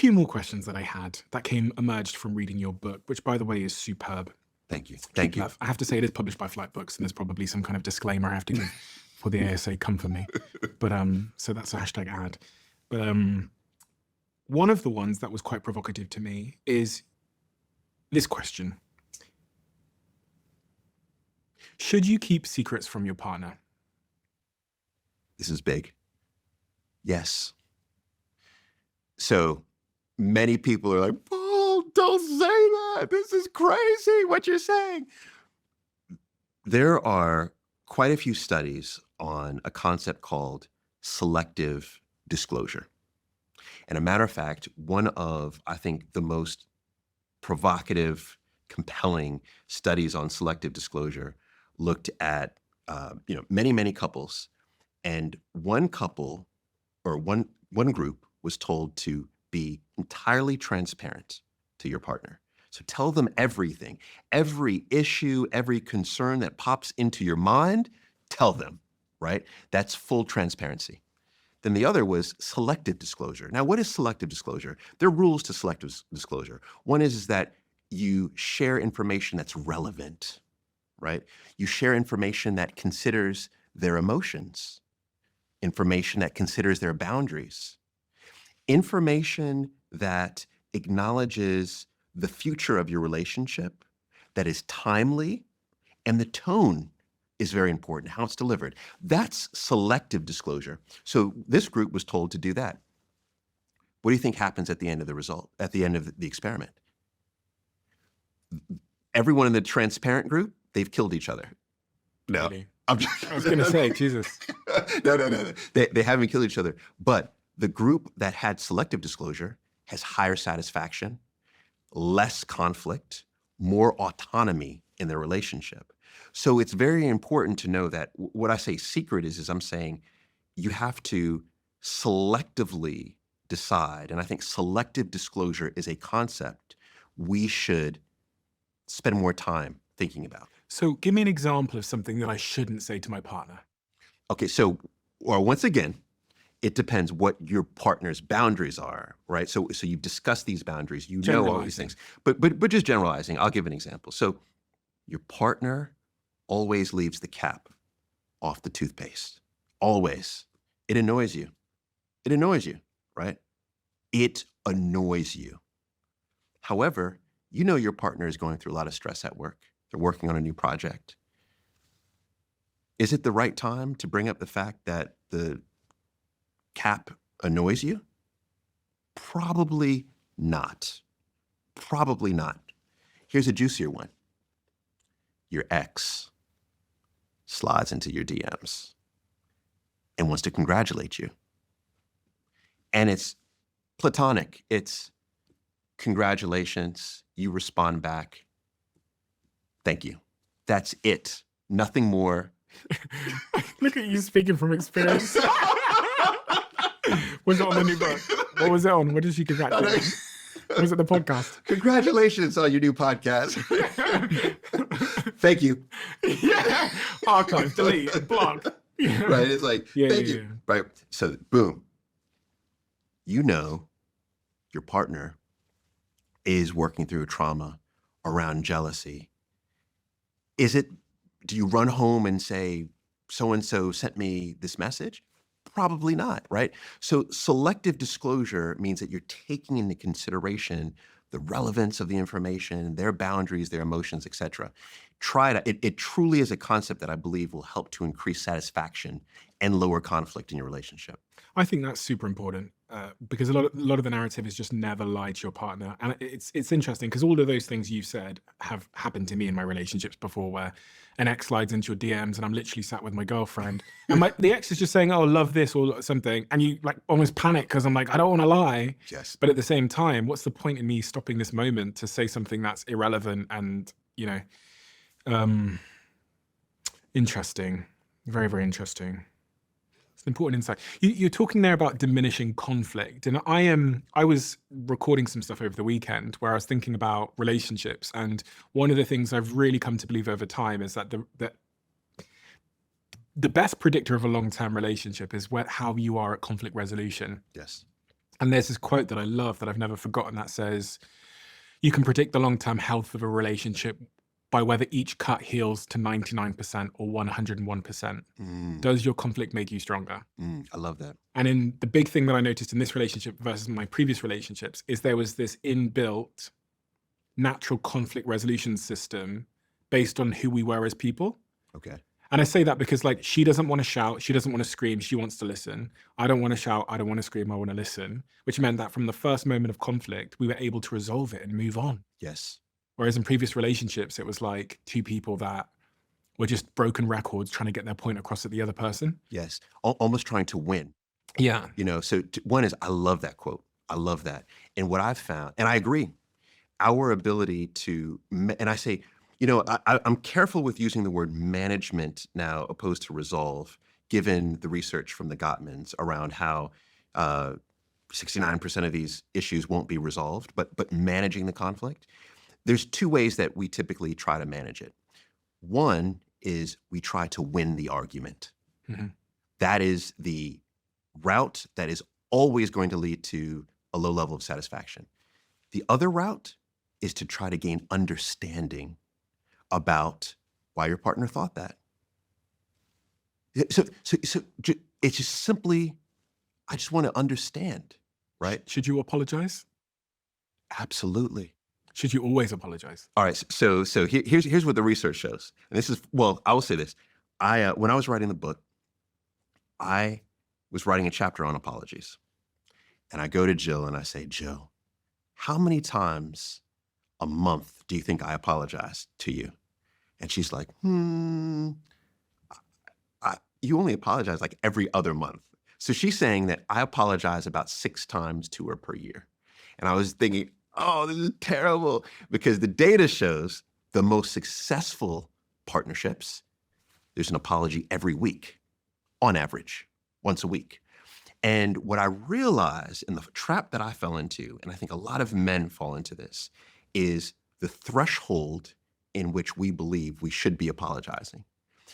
few more questions that I had that emerged from reading your book, which, by the way, is superb. Thank you. Keep Thank you. love. I have to say it is published by Flight Books, and there's probably some kind of disclaimer I have to give for the ASA come for me. But so that's a hashtag ad. But one of the ones that was quite provocative to me is this question. Should you keep secrets from your partner? This is big. Yes. So many people are like, Paul, don't say that. This is crazy what you're saying. There are quite a few studies on a concept called selective disclosure. And a matter of fact, one of, I think, the most provocative, compelling studies on selective disclosure looked at many, many couples. And one couple or one group was told to be entirely transparent to your partner. So tell them everything, every issue, every concern that pops into your mind, tell them, right? That's full transparency. Then the other was selective disclosure. Now, what is selective disclosure? There are rules to selective disclosure. One is that you share information that's relevant, right? You share information that considers their emotions, information that considers their boundaries, information that acknowledges the future of your relationship, that is timely, and the tone is very important, how it's delivered. That's selective disclosure. So this group was told to do that. What do you think happens at the end of the experiment? Everyone in the transparent group, they've killed each other. No. Really? I was going to say, Jesus. No. They haven't killed each other. But the group that had selective disclosure has higher satisfaction, less conflict, more autonomy in their relationship. So it's very important to know that what I say secret is I'm saying you have to selectively decide. And I think selective disclosure is a concept we should spend more time thinking about. So give me an example of something that I shouldn't say to my partner. Okay, so once again, it depends what your partner's boundaries are, right? So you've discussed these boundaries, you know all these things. But just generalizing, I'll give an example. So your partner always leaves the cap off the toothpaste. Always. It annoys you. It annoys you, right? It annoys you. However, you know your partner is going through a lot of stress at work. They're working on a new project. Is it the right time to bring up the fact that the cap annoys you? Probably not. Probably not. Here's a juicier one. Your ex slides into your DMs and wants to congratulate you. And it's platonic. It's congratulations. You respond back. Thank you. That's it. Nothing more. Look at you speaking from experience. Was it on the new book? What was it on? What did she congratulate? Was it the podcast? Congratulations on your new podcast. Thank you. Yeah. Archive, delete, block. Right? It's like, thank you. Right? So, boom. You know your partner is working through trauma around jealousy. Do you run home and say, so-and-so sent me this message? Probably not, right? So selective disclosure means that you're taking into consideration the relevance of the information, their boundaries, their emotions, et cetera. Try it. It truly is a concept that I believe will help to increase satisfaction and lower conflict in your relationship. I think that's super important because a lot of the narrative is just never lie to your partner. And it's interesting because all of those things you've said have happened to me in my relationships before, where an ex slides into your DMs and I'm literally sat with my girlfriend and the ex is just saying, oh, love this or something. And you like almost panic because I'm like, I don't want to lie. Yes. But at the same time, what's the point in me stopping this moment to say something that's irrelevant and, interesting. Very, very interesting. It's an important insight. You're talking there about diminishing conflict, and I was recording some stuff over the weekend where I was thinking about relationships, and one of the things I've really come to believe over time is that the best predictor of a long-term relationship is how you are at conflict resolution. Yes. And there's this quote that I love that I've never forgotten that says, you can predict the long term health of a relationship by whether each cut heals to 99% or 101%. Mm, Does your conflict make you stronger? I love that. And in the big thing that I noticed in this relationship versus my previous relationships is there was this inbuilt natural conflict resolution system based on who we were as people. Okay. And I say that because, like, she doesn't want to shout, she doesn't want to scream, she wants to listen. I don't want to shout, I don't want to scream, I want to listen, which meant that from the first moment of conflict, we were able to resolve it and move on. Yes. Whereas in previous relationships, it was like two people that were just broken records trying to get their point across at the other person. Yes. Almost trying to win. Yeah. So one is, I love that quote. I love that. And what I've found, and I agree, our ability to, and I say, I'm careful with using the word management now opposed to resolve, given the research from the Gottmans around how 69% of these issues won't be resolved, but managing the conflict. There's two ways that we typically try to manage it. One is we try to win the argument. Mhm. That is the route that is always going to lead to a low level of satisfaction. The other route is to try to gain understanding about why your partner thought that. It's just simply, I just want to understand, right? Should you apologize? Absolutely. Should you always apologize? All right. So here's what the research shows. And this is, well, I will say this. When I was writing the book, I was writing a chapter on apologies. And I go to Jill and I say, Jill, how many times a month do you think I apologize to you? And she's like, you only apologize like every other month. So she's saying that I apologize about 6 times to her per year. And I was thinking, oh, this is terrible, because the data shows the most successful partnerships, there's an apology every week, on average, once a week. And what I realized in the trap that I fell into, and I think a lot of men fall into this, is the threshold in which we believe we should be apologizing.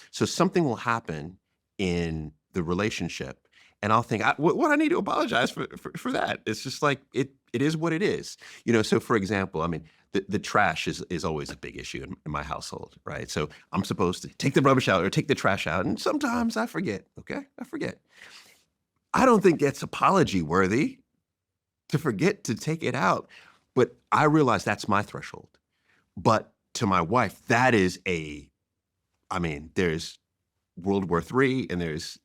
So something will happen in the relationship, and I'll think, what I need to apologize for that? It's just like, it is what it is. So for example, I mean, the trash is always a big issue in my household, right? So I'm supposed to take the rubbish out or take the trash out, and sometimes I forget, okay? I forget. I don't think it's apology worthy to forget to take it out, but I realize that's my threshold. But to my wife, that is there's World War III and there's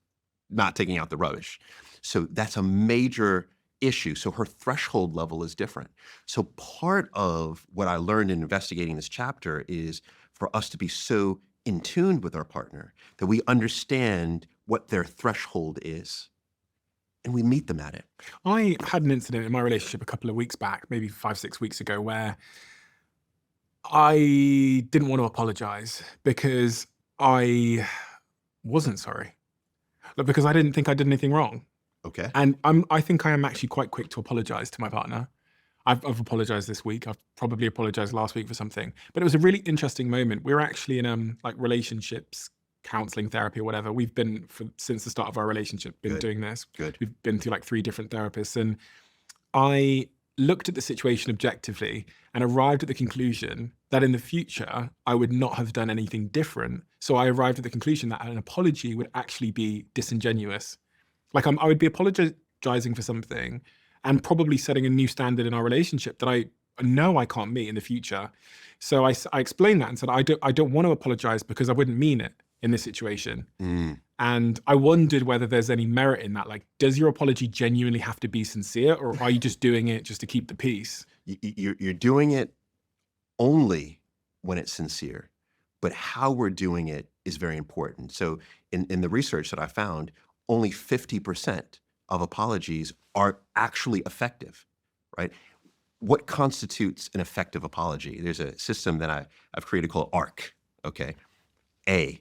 not taking out the rubbish. So that's a major issue. So her threshold level is different. So part of what I learned in investigating this chapter is for us to be so in tune with our partner that we understand what their threshold is and we meet them at it. I had an incident in my relationship a couple of weeks back, maybe 5, 6 weeks ago, where I didn't want to apologize because I wasn't sorry. Like, because I didn't think I did anything wrong. Okay. And I think I am actually quite quick to apologize to my partner. I've apologized this week. I've probably apologized last week for something. But it was a really interesting moment. We were actually in like relationships counseling, therapy, or whatever. We've been since the start of our relationship Good. doing this. Good. We've been through like 3 different therapists, and I looked at the situation objectively and arrived at the conclusion that in the future I would not have done anything different. So I arrived at the conclusion that an apology would actually be disingenuous. Like I would be apologizing for something and probably setting a new standard in our relationship that I know I can't meet in the future. So I explained that and said, I don't want to apologize because I wouldn't mean it in this situation. Mm. And I wondered whether there's any merit in that. Like, does your apology genuinely have to be sincere, or are you just doing it just to keep the peace? You're doing it only when it's sincere, but how we're doing it is very important. So in the research that I found, only 50% of apologies are actually effective, right? What constitutes an effective apology? There's a system that I've created called ARC, okay? A,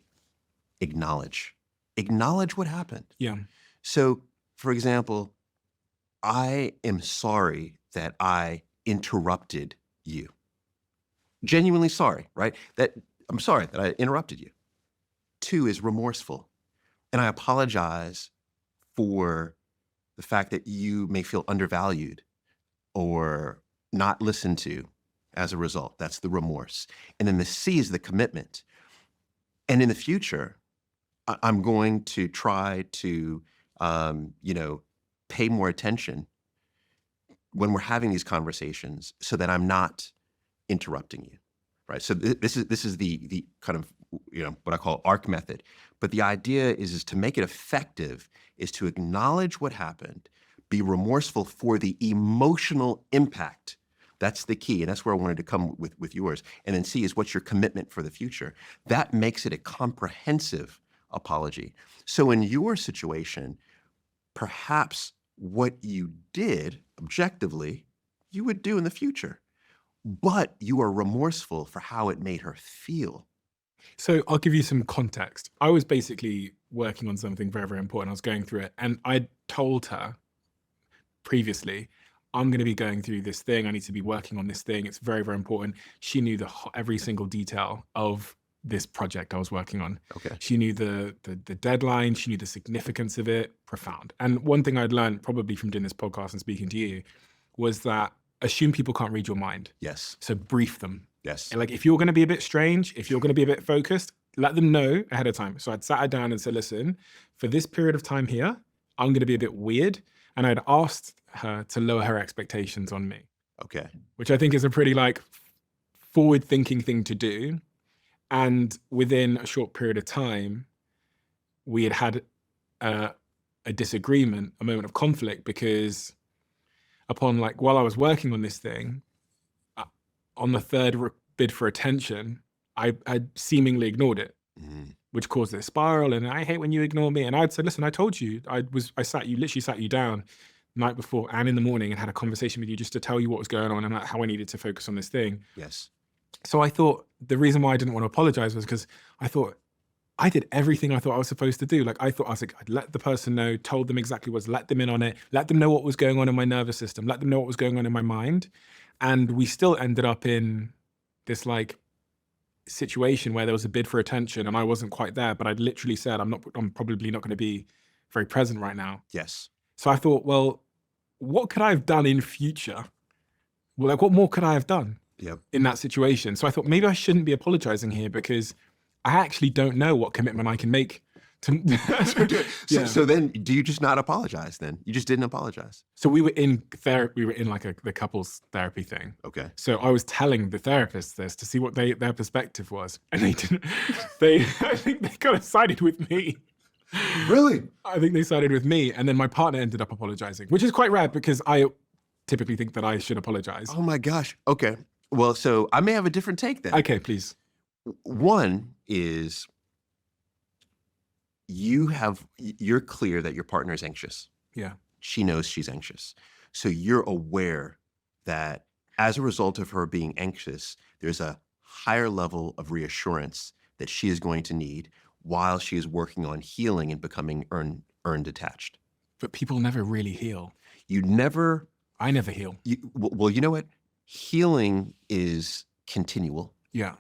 acknowledge. Acknowledge what happened. Yeah. So, for example, I am sorry that I interrupted you. Genuinely sorry, right? I'm sorry that I interrupted you. 2 is remorseful. And I apologize for the fact that you may feel undervalued or not listened to as a result. That's the remorse. And then the C is the commitment. And in the future, I'm going to try to, pay more attention when we're having these conversations so that I'm not interrupting you, right? So this is the kind of, what I call ARC method. But the idea is to make it effective is to acknowledge what happened, be remorseful for the emotional impact. That's the key, and that's where I wanted to come with yours. And then C is what's your commitment for the future. That makes it a comprehensive apology. So in your situation, perhaps what you did objectively, you would do in the future, but you are remorseful for how it made her feel. So I'll give you some context. I was basically working on something very, very important. I was going through it, and I told her previously, I'm going to be going through this thing. I need to be working on this thing. It's very, very important. She knew every single detail of this project I was working on. Okay. She knew the deadline. She knew the significance of it. Profound. And one thing I'd learned probably from doing this podcast and speaking to you was that assume people can't read your mind. Yes. So brief them. Yes. And like, if you're going to be a bit strange, if you're going to be a bit focused, let them know ahead of time. So I'd sat her down and said, listen, for this period of time here, I'm going to be a bit weird. And I'd asked her to lower her expectations on me. Okay. Which I think is a pretty like forward thinking thing to do. And within a short period of time, we had a disagreement, a moment of conflict, because while I was working on this thing, on the third bid for attention, I had seemingly ignored it, which caused this spiral. And I hate when you ignore me. And I'd said, listen, I told you, literally sat you down the night before and in the morning and had a conversation with you just to tell you what was going on and how I needed to focus on this thing. Yes. So I thought the reason why I didn't want to apologize was because I thought I did everything I thought I was supposed to do. Like I was like, I'd let the person know, told them exactly what was, let them in on it, let them know what was going on in my nervous system, let them know what was going on in my mind. And we still ended up in this like situation where there was a bid for attention and I wasn't quite there, but I'd literally said, I'm probably not going to be very present right now. Yes. So I thought, well, what could I have done in future? Well, like what more could I have done? Yep. In that situation? So I thought maybe I shouldn't be apologizing here because I actually don't know what commitment I can make to. So then do you just not apologize then? You just didn't apologize? So we were in therapy, we were in like the couples therapy thing. Okay. So I was telling the therapist this to see what their perspective was. And they didn't, I think they kind of sided with me. Really? I think they sided with me. And then my partner ended up apologizing, which is quite rare because I typically think that I should apologize. Oh my gosh. Okay. Well, so I may have a different take then. Okay, please. One is you're clear that your partner is anxious. Yeah. She knows she's anxious. So you're aware that as a result of her being anxious, there's a higher level of reassurance that she is going to need while she is working on healing and becoming earn detached. But people never really heal. I never heal. Well, you know what? Healing is continual. Yeah.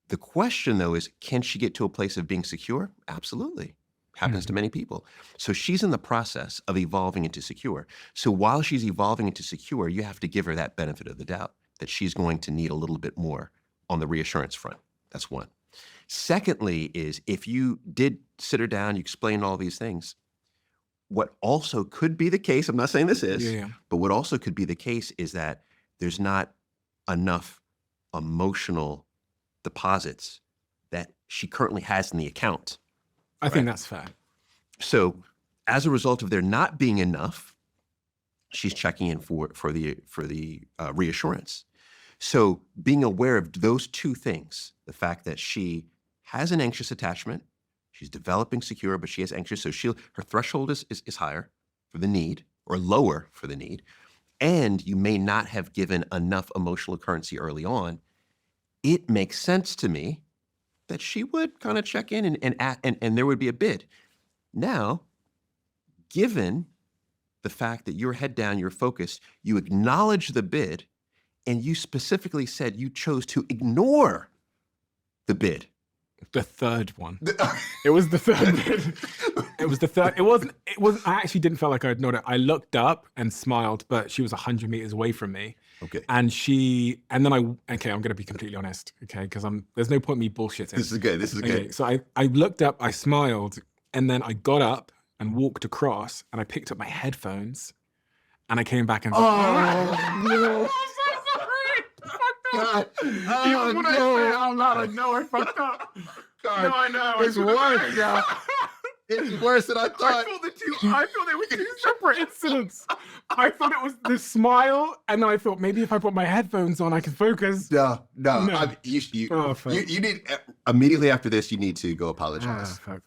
The question, though, is can she get to a place of being secure? Absolutely. Happens to many people. So she's in the process of evolving into secure. So while she's evolving into secure, you have to give her that benefit of the doubt that she's going to need a little bit more on the reassurance front. That's one. Secondly is if you did sit her down, you explained all these things, what also could be the case, I'm not saying this is, but what also could be the case is that there's not enough emotional deposits that she currently has in the account. I think that's fair. So as a result of there not being enough, she's checking in for the reassurance. So being aware of those two things, the fact that she has an anxious attachment, she's developing secure, but she is anxious, so her threshold is higher for the need or lower for the need, and you may not have given enough emotional currency early on. It makes sense to me that she would kind of check in and there would be a bid. Now, given the fact that you're head down, you're focused, you acknowledge the bid, and you specifically said you chose to ignore the bid. The third one. It was the third bit. It was the third. It wasn't, I actually didn't feel like I'd known it. I looked up and smiled, but she was 100 meters away from me. Okay. And then okay, I'm going to be completely honest. Okay. Because there's no point in me bullshitting. This is good. This is good. Okay. So I looked up, I smiled, and then I got up and walked across and I picked up my headphones and I came back and Oh, no. God. Even when I say it out loud, I know I fucked up. God, No, I know. it's worse. Yeah. It's worse than I thought. I thought they were two separate incidents. I thought it was the smile, and then I thought maybe if I put my headphones on, I can focus. No. No. You Oh, fuck. need immediately after this. You need to go apologize. Fuck.